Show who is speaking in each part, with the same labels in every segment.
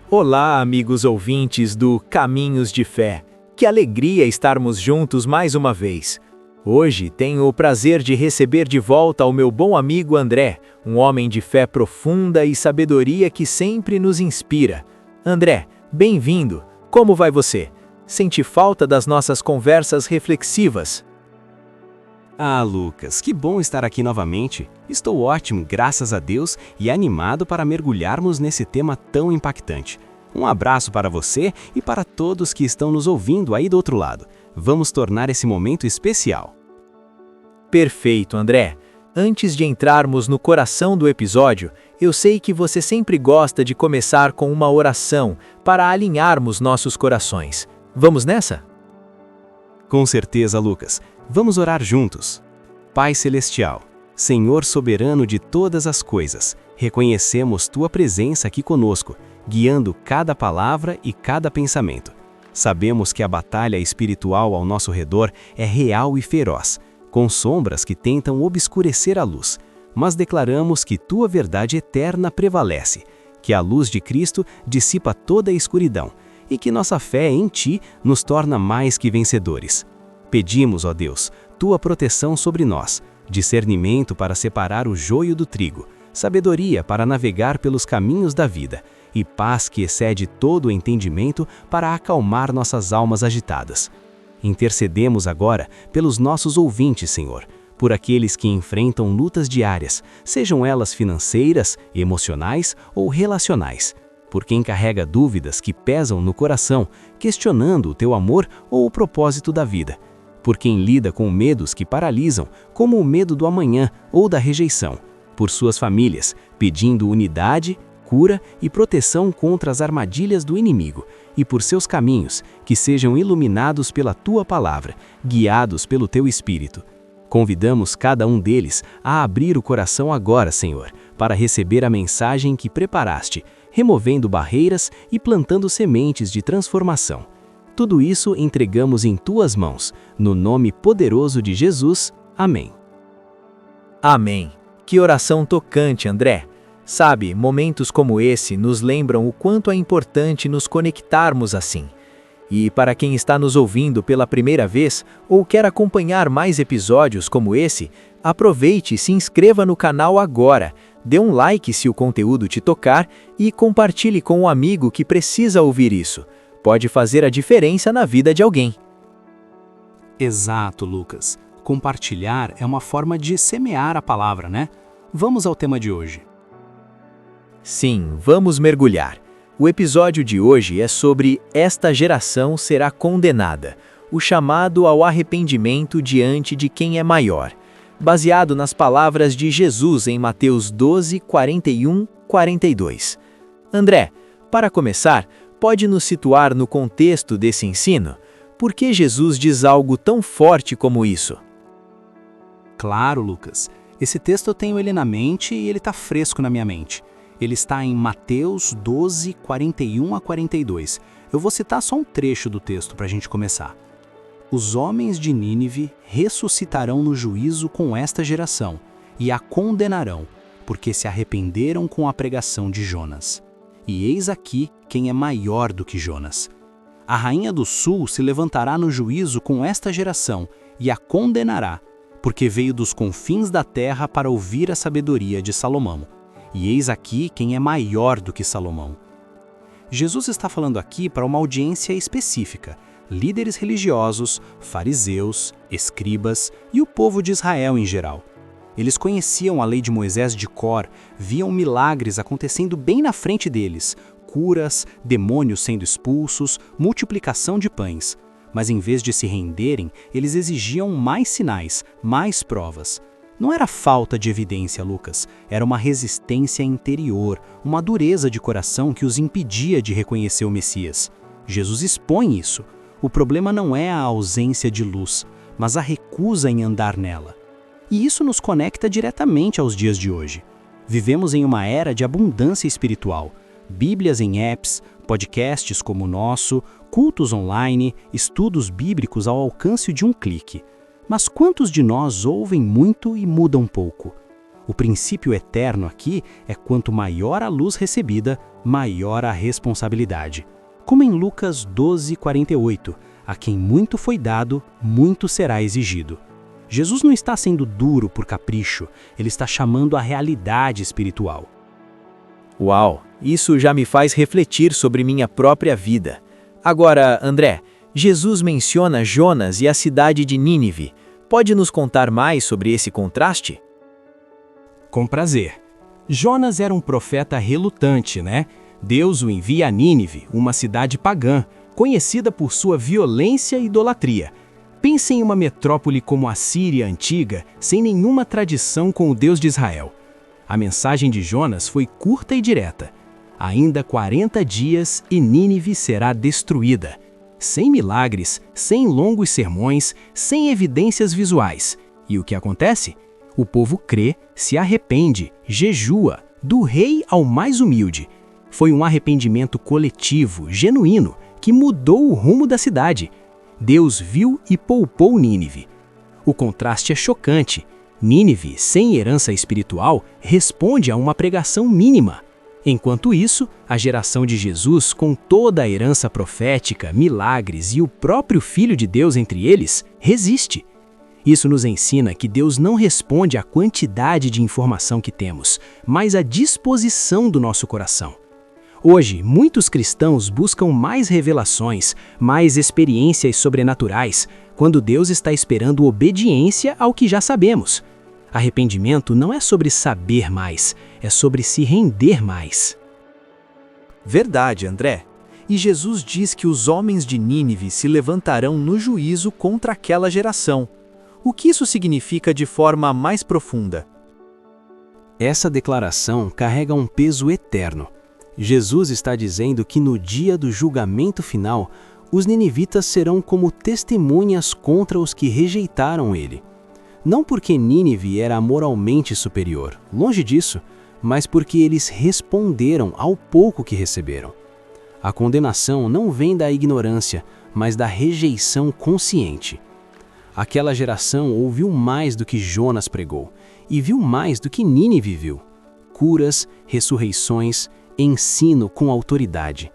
Speaker 1: Olá, amigos ouvintes do Caminhos de Fé. Que alegria estarmos juntos mais uma vez. Hoje tenho o prazer de receber de volta o meu bom amigo André, um homem de fé profunda e sabedoria que sempre nos inspira. André, bem-vindo. Como vai você? Sente falta das nossas conversas reflexivas?
Speaker 2: Ah, Lucas, que bom estar aqui novamente. Estou ótimo, graças a Deus, e animado para mergulharmos nesse tema tão impactante. Um abraço para você e para todos que estão nos ouvindo aí do outro lado. Vamos tornar esse momento especial.
Speaker 1: Perfeito, André. Antes de entrarmos no coração do episódio, eu sei que você sempre gosta de começar com uma oração para alinharmos nossos corações. Vamos nessa?
Speaker 2: Com certeza, Lucas. Vamos orar juntos. Pai Celestial, Senhor soberano de todas as coisas, reconhecemos Tua presença aqui conosco, guiando cada palavra e cada pensamento. Sabemos que a batalha espiritual ao nosso redor é real e feroz, com sombras que tentam obscurecer a luz, mas declaramos que Tua verdade eterna prevalece, que a luz de Cristo dissipa toda a escuridão e que nossa fé em Ti nos torna mais que vencedores. Pedimos, ó Deus, Tua proteção sobre nós, discernimento para separar o joio do trigo, sabedoria para navegar pelos caminhos da vida e paz que excede todo o entendimento para acalmar nossas almas agitadas. Intercedemos agora pelos nossos ouvintes, Senhor, por aqueles que enfrentam lutas diárias, sejam elas financeiras, emocionais ou relacionais, por quem carrega dúvidas que pesam no coração, questionando o Teu amor ou o propósito da vida, por quem lida com medos que paralisam, como o medo do amanhã ou da rejeição, por suas famílias, pedindo unidade, cura e proteção contra as armadilhas do inimigo, e por seus caminhos, que sejam iluminados pela Tua palavra, guiados pelo Teu Espírito. Convidamos cada um deles a abrir o coração agora, Senhor, para receber a mensagem que preparaste, removendo barreiras e plantando sementes de transformação. Tudo isso entregamos em Tuas mãos, no nome poderoso de Jesus. Amém.
Speaker 1: Amém. Que oração tocante, André. Sabe, momentos como esse nos lembram o quanto é importante nos conectarmos assim. E para quem está nos ouvindo pela primeira vez ou quer acompanhar mais episódios como esse, aproveite e se inscreva no canal agora, dê um like se o conteúdo te tocar e compartilhe com um amigo que precisa ouvir isso. Pode fazer a diferença na vida de alguém.
Speaker 3: Exato, Lucas. Compartilhar é uma forma de semear a palavra, né? Vamos ao tema de hoje.
Speaker 1: Sim, vamos mergulhar. O episódio de hoje é sobre Esta geração será condenada, o chamado ao arrependimento diante de quem é maior, baseado nas palavras de Jesus em Mateus 12, 41, 42. André, para começar, pode nos situar no contexto desse ensino? Por que Jesus diz algo tão forte como isso?
Speaker 3: Claro, Lucas. Esse texto eu tenho ele na mente e ele está fresco na minha mente. Ele está em Mateus 12, 41 a 42. Eu vou citar só um trecho do texto para a gente começar. Os homens de Nínive ressuscitarão no juízo com esta geração e a condenarão, porque se arrependeram com a pregação de Jonas. E eis aqui quem é maior do que Jonas. A rainha do sul se levantará no juízo com esta geração e a condenará, porque veio dos confins da terra para ouvir a sabedoria de Salomão. E eis aqui quem é maior do que Salomão. Jesus está falando aqui para uma audiência específica, líderes religiosos, fariseus, escribas e o povo de Israel em geral. Eles conheciam a lei de Moisés de cor, viam milagres acontecendo bem na frente deles, curas, demônios sendo expulsos, multiplicação de pães. Mas em vez de se renderem, eles exigiam mais sinais, mais provas. Não era falta de evidência, Lucas, era uma resistência interior, uma dureza de coração que os impedia de reconhecer o Messias. Jesus expõe isso. O problema não é a ausência de luz, mas a recusa em andar nela. E isso nos conecta diretamente aos dias de hoje. Vivemos em uma era de abundância espiritual. Bíblias em apps, podcasts como o nosso, cultos online, estudos bíblicos ao alcance de um clique. Mas quantos de nós ouvem muito e mudam pouco? O princípio eterno aqui é quanto maior a luz recebida, maior a responsabilidade. Como em Lucas 12:48, a quem muito foi dado, muito será exigido. Jesus não está sendo duro por capricho, ele está chamando a realidade espiritual.
Speaker 1: Uau, isso já me faz refletir sobre minha própria vida. Agora, André, Jesus menciona Jonas e a cidade de Nínive. Pode nos contar mais sobre esse contraste?
Speaker 2: Com prazer. Jonas era um profeta relutante, né? Deus o envia a Nínive, uma cidade pagã, conhecida por sua violência e idolatria. Pense em uma metrópole como a Síria antiga, sem nenhuma tradição com o Deus de Israel. A mensagem de Jonas foi curta e direta. Ainda 40 dias e Nínive será destruída. Sem milagres, sem longos sermões, sem evidências visuais. E o que acontece? O povo crê, se arrepende, jejua, do rei ao mais humilde. Foi um arrependimento coletivo, genuíno, que mudou o rumo da cidade. Deus viu e poupou Nínive. O contraste é chocante. Nínive, sem herança espiritual, responde a uma pregação mínima. Enquanto isso, a geração de Jesus, com toda a herança profética, milagres e o próprio Filho de Deus entre eles, resiste. Isso nos ensina que Deus não responde à quantidade de informação que temos, mas à disposição do nosso coração. Hoje, muitos cristãos buscam mais revelações, mais experiências sobrenaturais, quando Deus está esperando obediência ao que já sabemos. Arrependimento não é sobre saber mais, é sobre se render mais.
Speaker 1: Verdade, André. E Jesus diz que os homens de Nínive se levantarão no juízo contra aquela geração. O que isso significa de forma mais profunda?
Speaker 2: Essa declaração carrega um peso eterno. Jesus está dizendo que no dia do julgamento final, os ninivitas serão como testemunhas contra os que rejeitaram ele. Não porque Nínive era moralmente superior, longe disso, mas porque eles responderam ao pouco que receberam. A condenação não vem da ignorância, mas da rejeição consciente. Aquela geração ouviu mais do que Jonas pregou, e viu mais do que Nínive viu. Curas, ressurreições, ensino com autoridade.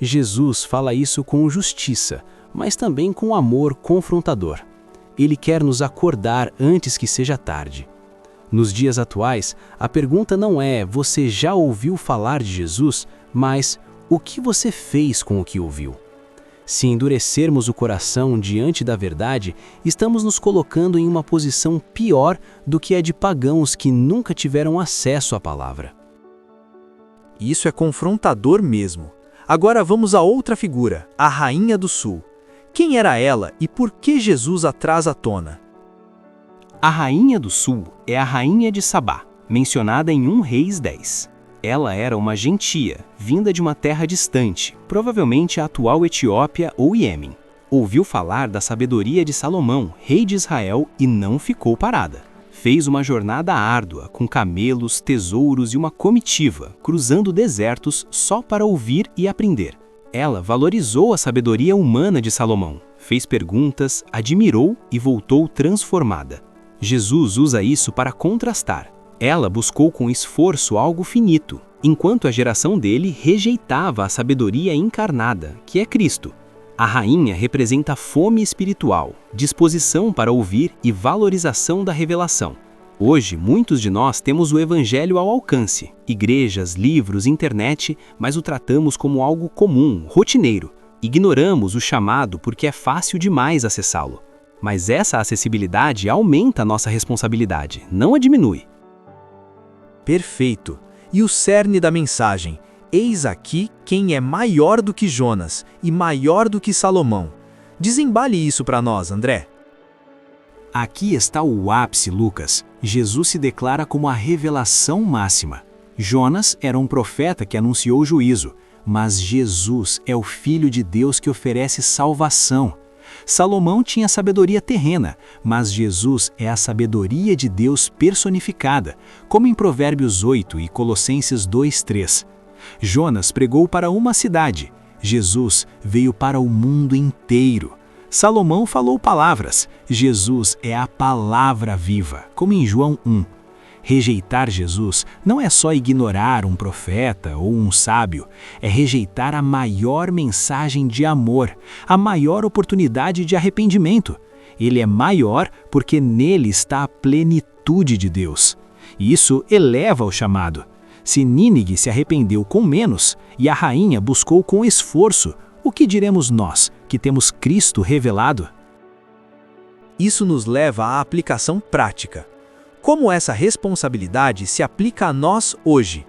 Speaker 2: Jesus fala isso com justiça, mas também com amor confrontador. Ele quer nos acordar antes que seja tarde. Nos dias atuais, a pergunta não é "você já ouviu falar de Jesus?", mas "o que você fez com o que ouviu?". Se endurecermos o coração diante da verdade, estamos nos colocando em uma posição pior do que a de pagãos que nunca tiveram acesso à palavra.
Speaker 1: Isso é confrontador mesmo. Agora vamos a outra figura, a Rainha do Sul. Quem era ela e por que Jesus a traz à tona?
Speaker 2: A Rainha do Sul é a Rainha de Sabá, mencionada em 1 Reis 10. Ela era uma gentia, vinda de uma terra distante, provavelmente a atual Etiópia ou Iêmen. Ouviu falar da sabedoria de Salomão, rei de Israel, e não ficou parada. Fez uma jornada árdua, com camelos, tesouros e uma comitiva, cruzando desertos só para ouvir e aprender. Ela valorizou a sabedoria humana de Salomão, fez perguntas, admirou e voltou transformada. Jesus usa isso para contrastar. Ela buscou com esforço algo finito, enquanto a geração dele rejeitava a sabedoria encarnada, que é Cristo. A rainha representa fome espiritual, disposição para ouvir e valorização da revelação. Hoje, muitos de nós temos o evangelho ao alcance, igrejas, livros, internet, mas o tratamos como algo comum, rotineiro. Ignoramos o chamado porque é fácil demais acessá-lo. Mas essa acessibilidade aumenta a nossa responsabilidade, não a diminui.
Speaker 1: Perfeito. E o cerne da mensagem: eis aqui quem é maior do que Jonas e maior do que Salomão. Desembale isso para nós, André.
Speaker 3: Aqui está o ápice, Lucas. Jesus se declara como a revelação máxima. Jonas era um profeta que anunciou o juízo, mas Jesus é o Filho de Deus que oferece salvação. Salomão tinha sabedoria terrena, mas Jesus é a sabedoria de Deus personificada, como em Provérbios 8 e Colossenses 2:3. Jonas pregou para uma cidade, Jesus veio para o mundo inteiro. Salomão falou palavras, Jesus é a palavra viva, como em João 1. Rejeitar Jesus não é só ignorar um profeta ou um sábio, é rejeitar a maior mensagem de amor, a maior oportunidade de arrependimento. Ele é maior porque nele está a plenitude de Deus. E isso eleva o chamado. Se Nínive se arrependeu com menos e a rainha buscou com esforço, o que diremos nós, que temos Cristo revelado?
Speaker 1: Isso nos leva à aplicação prática. Como essa responsabilidade se aplica a nós hoje?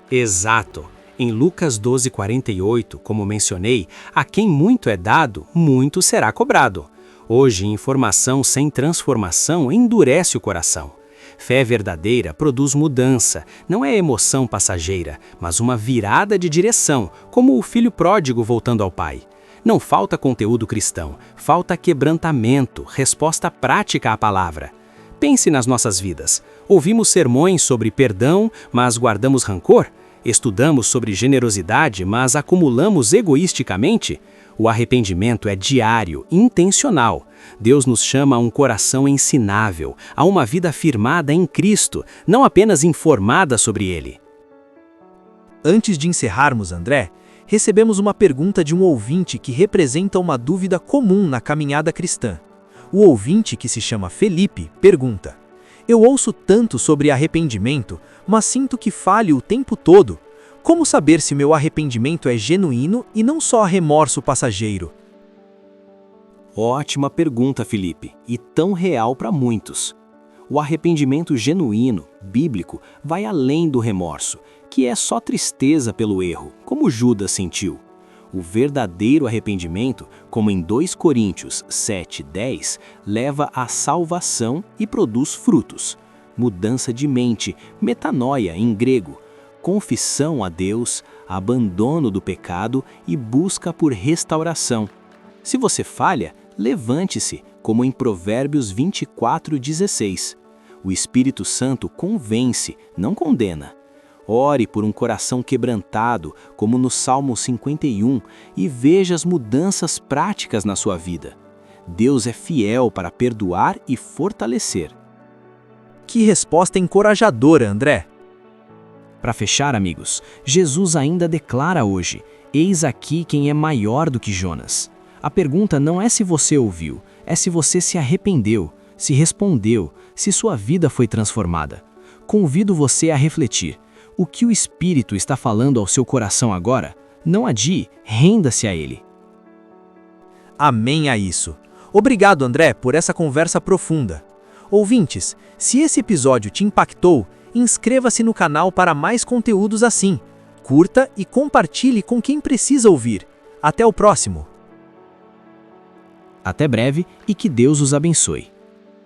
Speaker 2: Exato. Em Lucas 12:48, como mencionei, a quem muito é dado, muito será cobrado. Hoje, informação sem transformação endurece o coração. Fé verdadeira produz mudança, não é emoção passageira, mas uma virada de direção, como o filho pródigo voltando ao pai. Não falta conteúdo cristão, falta quebrantamento, resposta prática à palavra. Pense nas nossas vidas. Ouvimos sermões sobre perdão, mas guardamos rancor? Estudamos sobre generosidade, mas acumulamos egoisticamente? O arrependimento é diário, intencional. Deus nos chama a um coração ensinável, a uma vida firmada em Cristo, não apenas informada sobre Ele.
Speaker 1: Antes de encerrarmos, André, recebemos uma pergunta de um ouvinte que representa uma dúvida comum na caminhada cristã. O ouvinte, que se chama Felipe, pergunta: Eu ouço tanto sobre arrependimento, mas sinto que falho o tempo todo. Como saber se meu arrependimento é genuíno e não só remorso passageiro?
Speaker 2: Ótima pergunta, Felipe, e tão real para muitos. O arrependimento genuíno, bíblico, vai além do remorso, que é só tristeza pelo erro, como Judas sentiu. O verdadeiro arrependimento, como em 2 Coríntios 7:10, leva à salvação e produz frutos. Mudança de mente, metanoia em grego, confissão a Deus, abandono do pecado e busca por restauração. Se você falha, levante-se, como em Provérbios 24:16. O Espírito Santo convence, não condena. Ore por um coração quebrantado, como no Salmo 51, e veja as mudanças práticas na sua vida. Deus é fiel para perdoar e fortalecer.
Speaker 1: Que resposta encorajadora, André!
Speaker 3: Para fechar, amigos, Jesus ainda declara hoje: Eis aqui quem é maior do que Jonas. A pergunta não é se você ouviu, é se você se arrependeu, se respondeu, se sua vida foi transformada. Convido você a refletir. O que o Espírito está falando ao seu coração agora? Não adie, renda-se a Ele.
Speaker 1: Amém a isso. Obrigado, André, por essa conversa profunda. Ouvintes, se esse episódio te impactou, inscreva-se no canal para mais conteúdos assim. Curta e compartilhe com quem precisa ouvir. Até o próximo!
Speaker 3: Até breve e que Deus os abençoe.